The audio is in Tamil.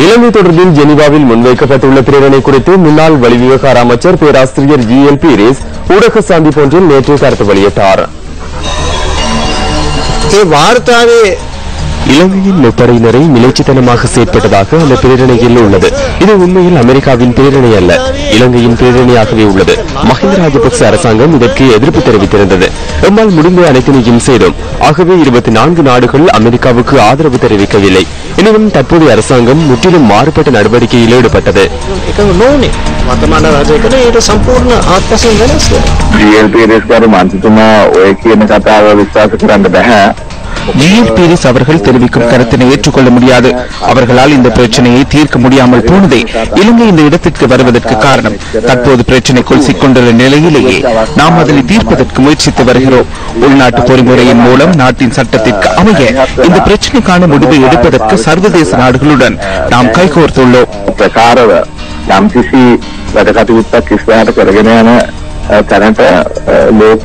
இலங்கை தொடர்பில் ஜெனீவாவில் முன்வைக்கப்பட்டுள்ள பிரேரணை குறித்து முன்னாள் வெளிவிவகார அமைச்சர் பேராசிரியர் GL பீரிஸ் ஊடக சந்திப்பு ஒன்றில் நேற்று கருத்து வெளியிட்டார். இலங்கையின் முப்படையினரை நிலைச்சித்தனமாக செயற்பட்டதாக அந்த பிரேரணையில் உள்ளது. இது உண்மையில் அமெரிக்காவின் பிரேரணை அல்ல, இலங்கையின் பிரேரணையாகவே உள்ளது. மஹிந்த ராஜபக்ச அரசாங்கம் இதற்கு எதிர்ப்பு தெரிவித்திருந்தது. எம்மால் முடிந்த அனைத்தினையும் செய்தோம். ஆகவே 24 நாடுகள் அமெரிக்காவுக்கு ஆதரவு தெரிவிக்கவில்லை. எனினும் தற்போதைய அரசாங்கம் முற்றிலும் மாறுபட்ட நடவடிக்கையில் ஈடுபட்டது. GL பீரிஸ் அவர்கள் தெரிவிக்கும் கருத்தினை ஏற்றுக்கொள்ள முடியாது. அவர்களால் இந்த பிரச்சனையை தீர்க்க முடியாமல் போனதே இலங்கை இந்த இடத்திற்கு வருவதற்கு காரணம். தற்போது பிரச்சனைக்குள் சிக்கொண்டுள்ள நிலையிலேயே நாம் அதனை தீர்ப்பதற்கு முயற்சித்து வருகிறோம். உள்நாட்டு பொறிமுறையின் மூலம் நாட்டின் சட்டத்திற்கு அமைய இந்த பிரச்சனைக்கான முடிவை எடுப்பதற்கு சர்வதேச நாடுகளுடன் நாம் கைகோர்த்துள்ளோம். තැනට ලෝක